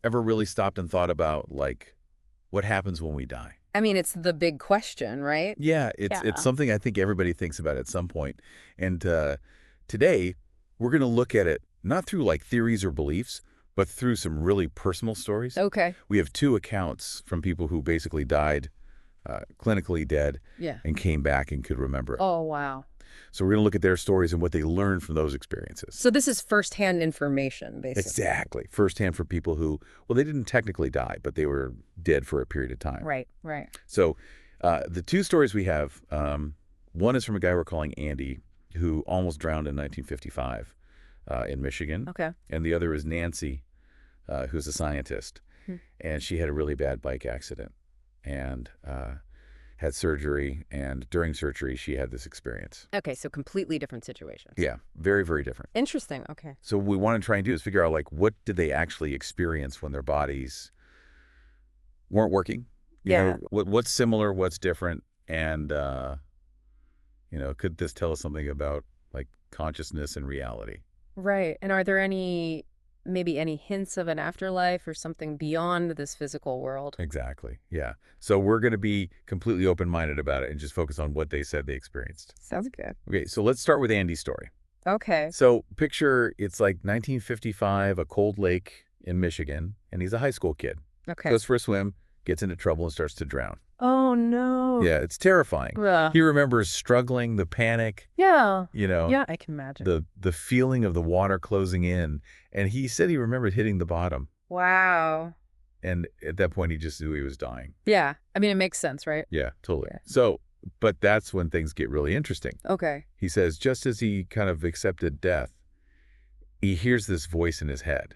ever really stopped and thought about, like, what happens when we die? I mean, it's the big question, right? Yeah, it's Yeah. something I think everybody thinks about at some point. And today, we're going to look at it not through like theories or beliefs, but through some really personal stories. Okay. We have two accounts from people who basically died, clinically dead, Yeah. and came back and could remember it. Oh, wow. So we're going to look at their stories and what they learned from those experiences. So this is firsthand information, basically. Exactly. Firsthand for people who, well, they didn't technically die, but they were dead for a period of time. Right, right. So the two stories we have, one is from a guy we're calling Andy, who almost drowned in 1955 in Michigan. Okay. And the other is Nancy, who's a scientist. Hmm. And she had a really bad bike accident and had surgery. And during surgery, she had this experience. Okay, so completely different situations. Yeah, very, very different. Interesting. Okay. So what we want to try and do is figure out, like, what did they actually experience when their bodies weren't working? You Yeah. know, what's similar, what's different, and could this tell us something about like consciousness and reality? Right. And are there maybe any hints of an afterlife or something beyond this physical world? Exactly. Yeah. So we're going to be completely open-minded about it and just focus on what they said they experienced. Sounds good. Okay, so let's start with Andy's story. Okay. So picture it's like 1955, a cold lake in Michigan, and he's a high school kid. Okay. Goes for a swim, gets into trouble, and starts to drown. Oh, no. Yeah, it's terrifying. Ugh. He remembers struggling, the panic, Yeah. you know, Yeah, I can imagine. the feeling of the water closing in. And he said he remembered hitting the bottom. Wow. And at that point, he just knew he was dying. Yeah. I mean, it makes sense, right? Yeah, totally. Yeah. So, but that's when things get really interesting. Okay. He says, just as he kind of accepted death, he hears this voice in his head.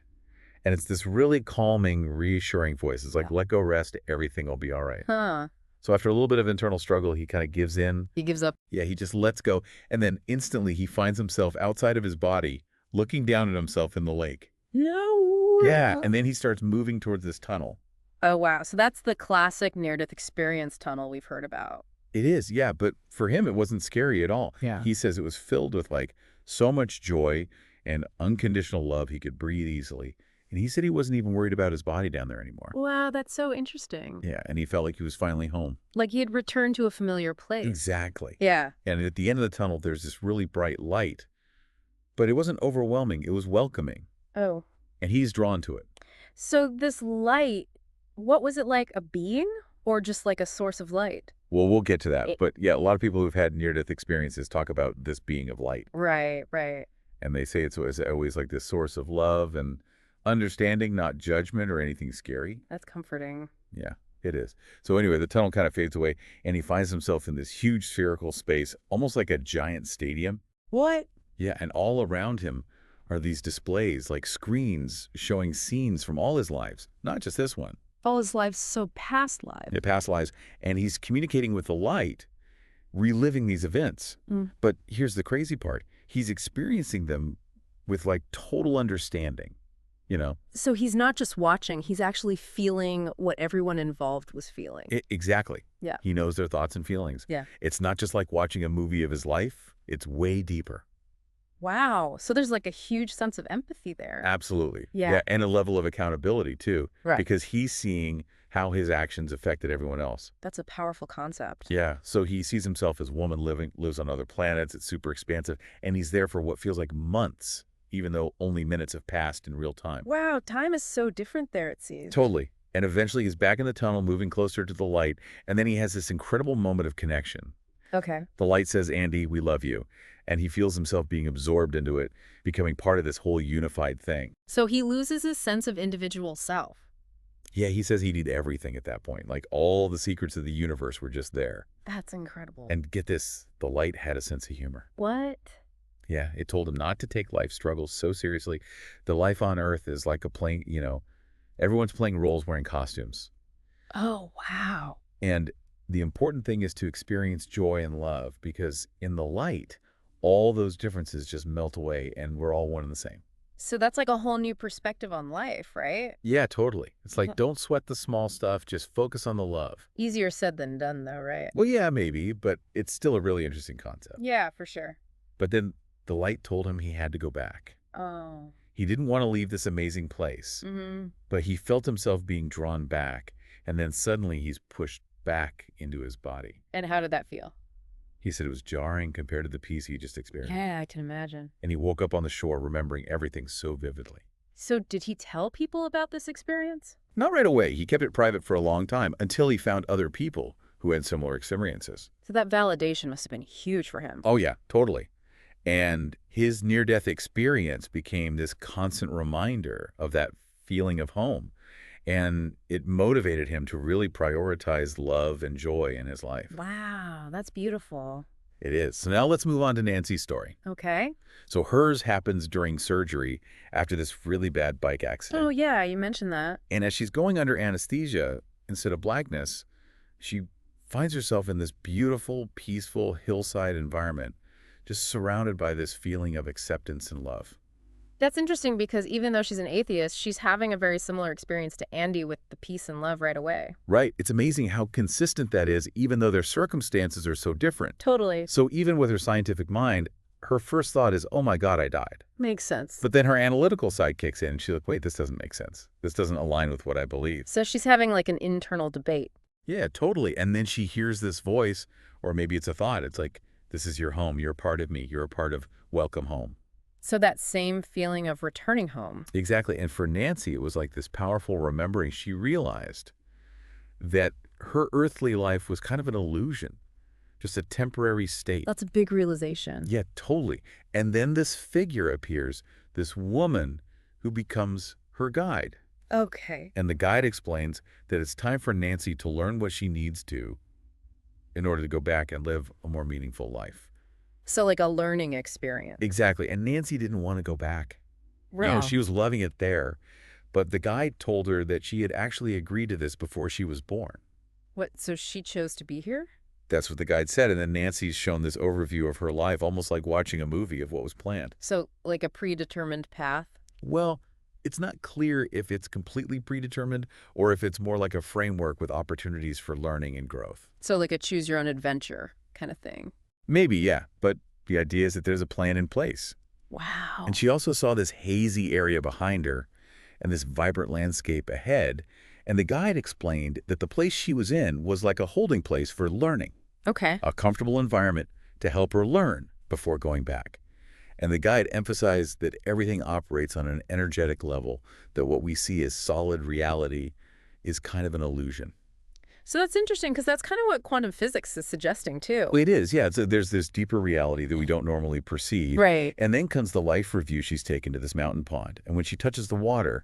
And it's this really calming, reassuring voice. It's like, Yeah. let go, rest, everything will be all right. Huh. So after a little bit of internal struggle, he kind of gives in. He gives up. Yeah, he just lets go. And then instantly he finds himself outside of his body, looking down at himself in the lake. No. Yeah, and then he starts moving towards this tunnel. Oh, wow. So that's the classic near-death experience tunnel we've heard about. It is, yeah, but for him, it wasn't scary at all. Yeah. He says it was filled with like so much joy and unconditional love he could breathe easily. And he said he wasn't even worried about his body down there anymore. Wow, that's so interesting. Yeah, and he felt like he was finally home. Like he had returned to a familiar place. Exactly. Yeah. And at the end of the tunnel, there's this really bright light. But it wasn't overwhelming. It was welcoming. Oh. And he's drawn to it. So this light, what was it like? A being or just like a source of light? Well, we'll get to that. It- But yeah, a lot of people who've had near-death experiences talk about this being of light. Right, right. And they say it's always like this source of love and understanding, not judgment or anything scary. That's comforting. Yeah, it is. So anyway, the tunnel kind of fades away, and he finds himself in this huge spherical space, almost like a giant stadium. What? Yeah, and all around him are these displays, like screens showing scenes from all his lives, not just this one. All his lives, so past lives. Yeah, past lives. And he's communicating with the light, reliving these events. Mm. But here's the crazy part. He's experiencing them with like total understanding, you know? So he's not just watching, he's actually feeling what everyone involved was feeling. Exactly. Yeah. He knows their thoughts and feelings. Yeah. It's not just like watching a movie of his life. It's way deeper. Wow. So there's like a huge sense of empathy there. Absolutely. Yeah. And a level of accountability too. Right. Because he's seeing how his actions affected everyone else. That's a powerful concept. Yeah. So he sees himself as woman lives on other planets. It's super expansive. And he's there for what feels like months, even though only minutes have passed in real time. Wow, time is so different there, it seems. Totally. And eventually he's back in the tunnel, moving closer to the light. And then he has this incredible moment of connection. Okay. The light says, Andy, we love you. And he feels himself being absorbed into it, becoming part of this whole unified thing. So he loses his sense of individual self. Yeah, he says he did everything at that point. Like all the secrets of the universe were just there. That's incredible. And get this, the light had a sense of humor. What? Yeah, it told him not to take life struggles so seriously. The life on Earth is like a playing, everyone's playing roles wearing costumes. Oh, wow. And the important thing is to experience joy and love, because in the light, all those differences just melt away and we're all one and the same. So that's like a whole new perspective on life, right? Yeah, totally. It's like, don't sweat the small stuff, just focus on the love. Easier said than done, though, right? Well, yeah, maybe, but it's still a really interesting concept. Yeah, for sure. But then the light told him he had to go back. Oh. He didn't want to leave this amazing place, Mm-hmm. but he felt himself being drawn back, and then suddenly he's pushed back into his body. And how did that feel? He said it was jarring compared to the peace he just experienced. Yeah, I can imagine. And he woke up on the shore remembering everything so vividly. So did he tell people about this experience? Not right away. He kept it private for a long time until he found other people who had similar experiences. So that validation must have been huge for him. Oh, yeah, totally. And his near-death experience became this constant reminder of that feeling of home. And it motivated him to really prioritize love and joy in his life. Wow, that's beautiful. It is. So now let's move on to Nancy's story. Okay. So hers happens during surgery after this really bad bike Oh, accident. yeah, you mentioned that. And as she's going under anesthesia, instead of blackness, she finds herself in this beautiful, peaceful hillside environment, just surrounded by this feeling of acceptance and love. That's interesting because even though she's an atheist, she's having a very similar experience to Andy with the peace and love right away. Right. It's amazing how consistent that is, even though their circumstances are so different. Totally. So even with her scientific mind, her first thought is, oh my God, I died. Makes sense. But then her analytical side kicks in and she's like, wait, this doesn't make sense. This doesn't align with what I believe. So she's having like an internal debate. Yeah, totally. And then she hears this voice, or maybe it's a thought. It's like, this is your home. You're a part of me. You're a part of welcome home. So that same feeling of returning home. Exactly. And for Nancy, it was like this powerful remembering. She realized that her earthly life was kind of an illusion, just a temporary state. That's a big realization. Yeah, totally. And then this figure appears, this woman who becomes her guide. Okay. And the guide explains that it's time for Nancy to learn what she needs to in order to go back and live a more meaningful life. So like a learning experience. Exactly. And Nancy didn't want to go back. Really? She was loving it there. But the guide told her that she had actually agreed to this before she was born. What, so she chose to be here? That's what the guide said. And then Nancy's shown this overview of her life, almost like watching a movie of what was planned. So like a predetermined path? Well, it's not clear if it's completely predetermined or if it's more like a framework with opportunities for learning and growth. So like a choose your own adventure kind of thing. Maybe, yeah. But the idea is that there's a plan in place. Wow. And she also saw this hazy area behind her and this vibrant landscape ahead. And the guide explained that the place she was in was like a holding place for learning, Okay. a comfortable environment to help her learn before going back. And the guide emphasized that everything operates on an energetic level, that what we see as solid reality is kind of an illusion. So that's interesting because that's kind of what quantum physics is suggesting too. Well, it is, yeah. So there's this deeper reality that we don't normally perceive. Right. And then comes the life review she's taken to this mountain pond. And when she touches the water,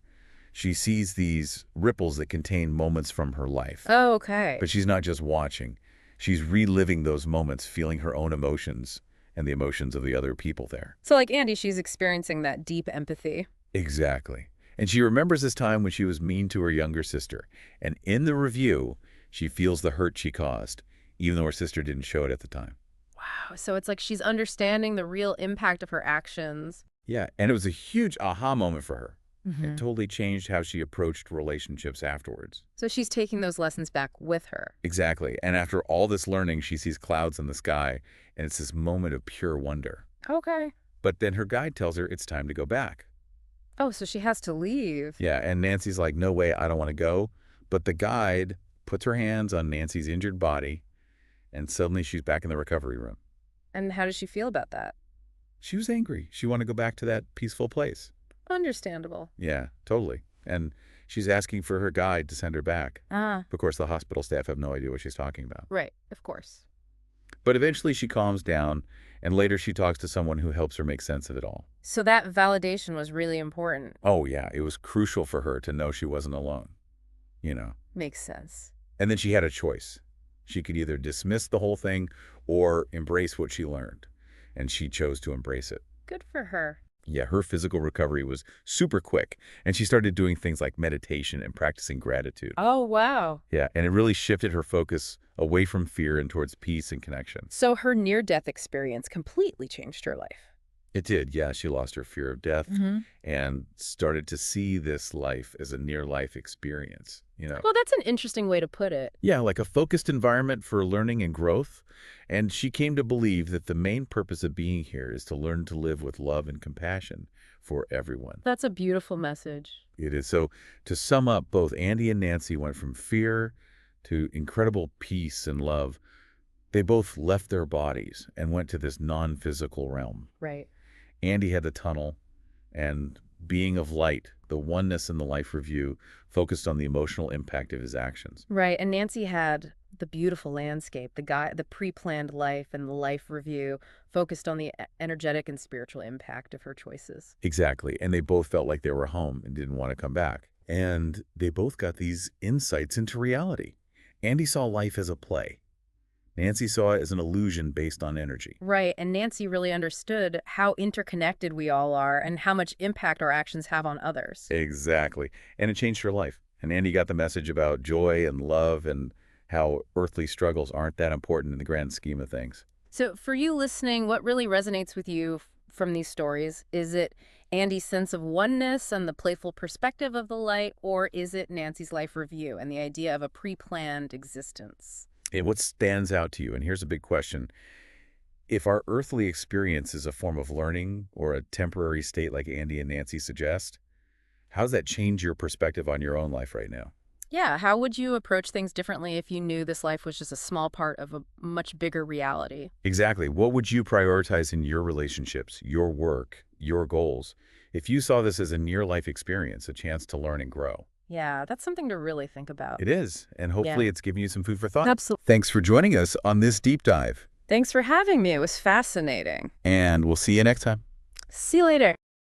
she sees these ripples that contain moments from her life. Oh, okay. But she's not just watching. She's reliving those moments, feeling her own emotions and the emotions of the other people there. So like Andy, she's experiencing that deep empathy. Exactly. And she remembers this time when she was mean to her younger sister. And in the review, she feels the hurt she caused, even though her sister didn't show it at the time. Wow. So it's like she's understanding the real impact of her actions. Yeah, and it was a huge aha moment for her. Mm-hmm. It totally changed how she approached relationships afterwards. So she's taking those lessons back with her. Exactly. And after all this learning, she sees clouds in the sky, and it's this moment of pure wonder. Okay. But then her guide tells her it's time to go back. Oh, so she has to leave. Yeah, and Nancy's like, no way, I don't want to go. But the guide puts her hands on Nancy's injured body, and suddenly she's back in the recovery room. And how does she feel about that? She was angry. She wanted to go back to that peaceful place. Understandable. Yeah, totally. And she's asking for her guide to send her back. Ah, Of course, the hospital staff have no idea what she's talking about. right. Of course. But eventually she calms down, and later she talks to someone who helps her make sense of it all. So that validation was really important. Oh, yeah, it was crucial for her to know she wasn't alone, you know. Makes sense. And then she had a choice. She could either dismiss the whole thing or embrace what she learned, and she chose to embrace it. Good for her. Yeah, her physical recovery was super quick, and she started doing things like meditation and practicing gratitude. Oh, wow. Yeah, and it really shifted her focus away from fear and towards peace and connection. So her near-death experience completely changed her life. It did, yeah. She lost her fear of death and started to see this life as a near-life experience, you know. Well, that's an interesting way to put it. Yeah, like a focused environment for learning and growth. And she came to believe that the main purpose of being here is to learn to live with love and compassion for everyone. That's a beautiful message. It is. So to sum up, both Andy and Nancy went from fear to incredible peace and love. They both left their bodies and went to this non-physical realm. Right. Andy had the tunnel, and being of light, the oneness in the life review, focused on the emotional impact of his actions. Right. And Nancy had the beautiful landscape, the pre-planned life and the life review focused on the energetic and spiritual impact of her choices. Exactly. And they both felt like they were home and didn't want to come back. And they both got these insights into reality. Andy saw life as a play. Nancy saw it as an illusion based on energy. Right. And Nancy really understood how interconnected we all are and how much impact our actions have on others. Exactly. And it changed her life. And Andy got the message about joy and love and how earthly struggles aren't that important in the grand scheme of things. So for you listening, what really resonates with you from these stories? Is it Andy's sense of oneness and the playful perspective of the light, or is it Nancy's life review and the idea of a pre-planned existence? And what stands out to you? And here's a big question. If our earthly experience is a form of learning or a temporary state like Andy and Nancy suggest, how does that change your perspective on your own life right now? Yeah, how would you approach things differently if you knew this life was just a small part of a much bigger reality? Exactly. What would you prioritize in your relationships, your work, your goals, if you saw this as a near-life experience, a chance to learn and grow? Yeah, that's something to really think about. It is, and Yeah, hopefully it's giving you some food for thought. absolutely. Thanks for joining us on this deep dive, Thanks for having me. It was fascinating. and we'll see you next time. See you later.